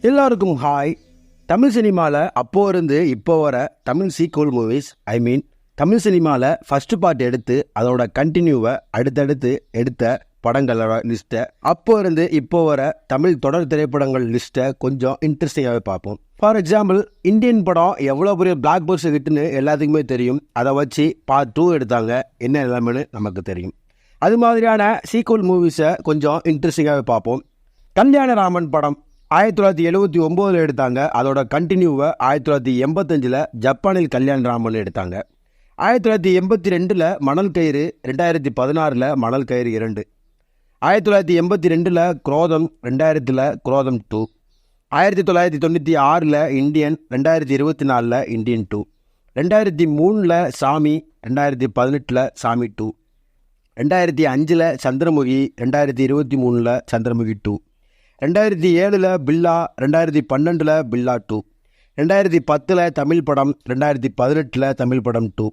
எல்லாருக்கும் ஹாய். தமிழ் சினிமாவில் அப்போ இருந்து இப்போ வர தமிழ் சீக்வல் மூவிஸ், தமிழ் சினிமாவில் ஃபர்ஸ்ட் பார்ட் எடுத்து அதோட கண்டினியூவை அடுத்தடுத்து எடுத்த படங்களோட லிஸ்ட்டை, அப்போ இருந்து இப்போ வர தமிழ் தொடர் திரைப்படங்கள் லிஸ்ட்டை கொஞ்சம் இன்ட்ரெஸ்டிங்காகவே பார்ப்போம். ஃபார் எக்ஸாம்பிள், இந்தியன் படம் எவ்வளோ பெரிய பிளாக் பஸ்டர் ஹிட்னு எல்லாத்துக்குமே தெரியும். அதை வச்சு பார்ட் 2 எடுத்தாங்க, என்ன எல்லாமே நமக்கு தெரியும். அது மாதிரியான சீக்வல் மூவிஸை கொஞ்சம் இன்ட்ரெஸ்டிங்காகவே பார்ப்போம். கல்யாணராமன் படம் 1979 எடுத்தாங்க. அதோட கண்டினியூவை 1985 ஜப்பானில் கல்யாணராமன் எடுத்தாங்க. 1982 மணல் கயிறு, 2016 மணல் கயிறு 2, 1982 குரோதம், 2000 குரோதம் 2, 1996 இந்தியன், 2024 இந்தியன் 2, 2003 சாமி, 2018 சாமி 2, 2005 சந்திரமுகி, 2023 சந்திரமுகி 2, 2007 பில்லா, 2012 பில்லா 2, 2010 தமிழ் படம், 2018 தமிழ் படம் 2,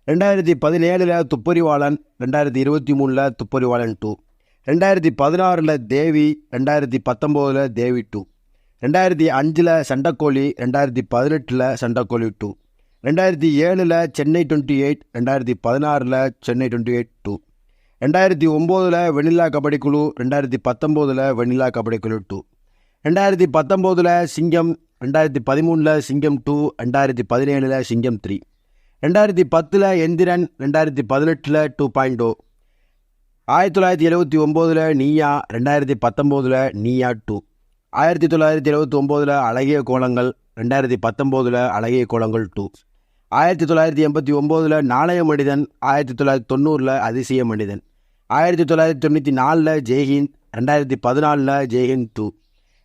2017 துப்பறிவாளன், 2023 துப்பறிவாளன் 2, 2016 தேவி, 2019 தேவி 2, 2005 சண்டக்கோழி, 2018 சண்டக்கோழி 2, 2007 சென்னை 28, 2016 சென்னை 28 2, 2009 வெண்ணிலா கபடி குழு, 2019 வெண்ணிலா கபடி குழு 2, 2019 சிங்கம், 2013 சிங்கம் 2, 2017 சிங்கம் 3, 2010 எந்திரன், 2018 2.0, 1979 நீயா, 2019 நீயா 2, 1979 அழகிய கோலங்கள், 2019 அழகிய கோலங்கள் 2, 1989 நாணய மனிதன், 1990 அதிசய மனிதன், 1994 ஜெய்ஹிந்த், 2014 ஜெய்ஹிந்த் 2,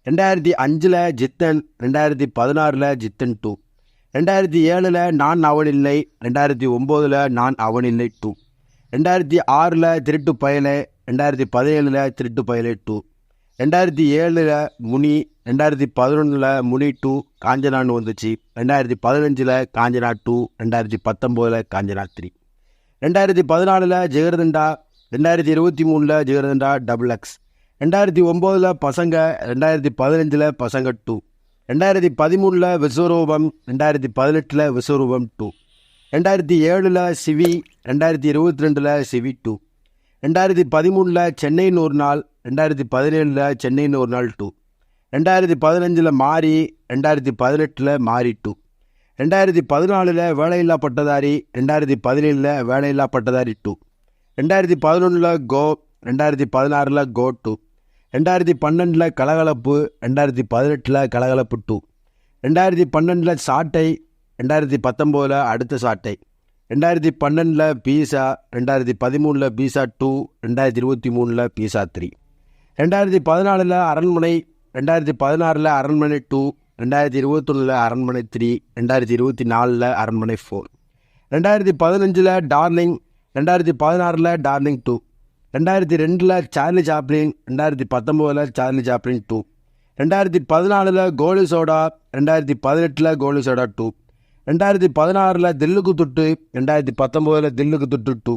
2005 ஜித்தன், 2016 ஜித்தன் 2, 2007 நான் அவனில்லை, 2009 நான் அவனில்லை 2, 2006 திருட்டு பயலே, 2017 திருட்டு பயலே 2, 2007 முனி, 2011 முனி 2 காஞ்சனான்னு வந்துச்சு, 2015 காஞ்சனா 2, 2019 காஞ்சனா 3, 2014 ஜெகர்தண்டா, 2023 ஜெகர்தண்டா XX, 2009 பசங்க, 2015 பசங்க 2, 2013 விஸ்வரூபம், 2018 விஸ்வரூபம் 2, 2007 சிவி, 2022 சிவி 2, 2013 சென்னைன்னு ஒரு நாள், 2017 சென்னைன்னு ஒரு நாள் 2, 2015 மாறி, 2018 மாறி 2, 2014 வேலையில்லா பட்டதாரி, 2017 வேலையில்லா பட்டதாரி 2, 2011 கோ, 2016 கோ 2, 2012 கலகலப்பு, 2018 கலகலப்பு 2, 2012 சாட்டை, 2019 அடுத்த சாட்டை, 2012 பீஸா, 2013 பீஸா 2, 2023 பீஸா 3, 2014 அரண்மனை, 2016 அரண்மனை 2, 2021 அரண்மனை 3, 2024 அரண்மனை 4, 2015 darling, 2016 darling 2, 2002 Charlie Chaplin, 2019 Charlie Chaplin 2, 2014 கோலி சோடா, 2018 கோலி சோடா 2, 2016 தில்லுக்கு துட்டு, 2019 தில்லுக்கு துட்டு 2,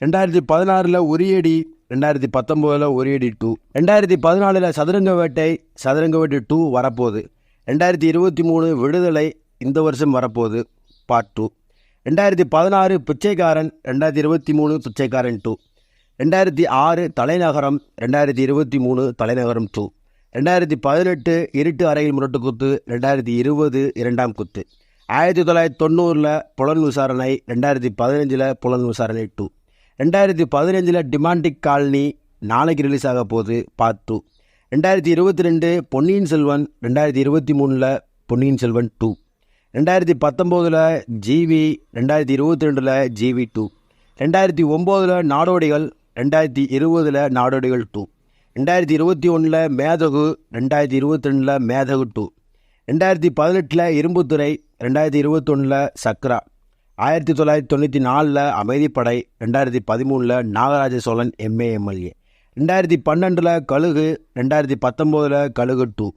2016 உரியடி, 2019 உரியடி 2, 2014 சதுரங்க வேட்டை 2 வரப்போகுது, 2023 விடுதலை இந்த வருஷம் வரப்போகுது பார்ட் 2, 2016 பிச்சைக்காரன், 2023 பிச்சைக்காரன் 2, 2006 தலைநகரம், 2023 தலைநகரம் 2, 2018 இருட்டு அறையில் முரட்டுக்குத்து, 2020 இரண்டாம் குத்து, 1990 புலன் விசாரணை, 2015 புலன் விசாரணை 2, 2015 டிமாண்டிக் காலனி நாளைக்கு ரிலீஸ் ஆக போகுது part 2, 2022 Ponniyin Selvan, 2023 Ponniyin Selvan 2, 2019 GV, 2022 GV 2, 2009 நாடோடிகள், 2020 நாடோடிகள் 2, 2021 மேதகு, 2022 மேதகு 2, 2018 இரும்புத்துறை, 2021 சக்ரா, 1994 அமைதிப்படை, 2013 நாகராஜ சோழன் MA MLA, 2012 கழுகு, 2019 கழுகு 2,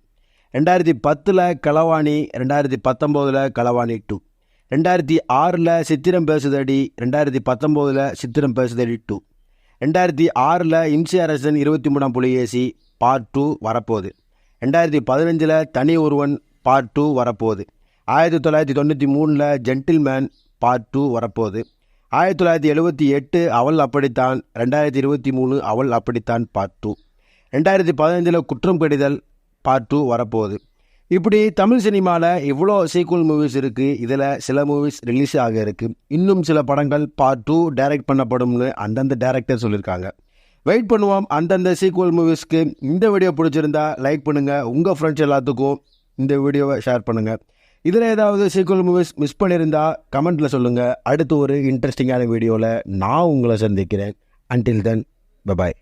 2010 களவாணி, 2019 களவாணி 2, 2006 சித்திரம் பேசுதடி, 2019 சித்திரம் பேசுதடி 2, 2006 இம்சி அரசன் 23ஆம் புலிகேசி பார்ட் 2 வரப்போகுது. 2015 தனி ஒருவன் பார்ட் 2 வரப்போகுது. 1993 ஜென்டில்மேன் பார்ட் 2 வரப்போகுது. 1978 அவள் அப்படித்தான். 2023 அவள் அப்படித்தான் பார்ட் 2. 2015 குற்றம் கடிதல் பார்ட் 2 வரப்போகுது. இப்படி தமிழ் சினிமாவில் இவ்வளோ சீக்குவல் மூவிஸ் இருக்குது. இதில் சில மூவிஸ் ரிலீஸ் ஆக இருக்குது. இன்னும் சில படங்கள் பார்ட் 2 டைரக்ட் பண்ணப்படும்னு அந்தந்த டைரக்டர் சொல்லியிருக்காங்க. வெயிட் பண்ணுவோம் அந்தந்த சீக்குவல் மூவிஸ்க்கு. இந்த வீடியோ பிடிச்சிருந்தா லைக் பண்ணுங்கள். உங்கள் ஃப்ரெண்ட்ஸ் எல்லாத்துக்கும் இந்த வீடியோவை ஷேர் பண்ணுங்கள். இதில் ஏதாவது சீக்குவல் மூவிஸ் மிஸ் பண்ணியிருந்தா கமெண்ட்டில் சொல்லுங்கள். அடுத்து ஒரு இன்ட்ரெஸ்டிங்கான வீடியோவில் நான் உங்களை சந்திக்கிறேன். Until then by.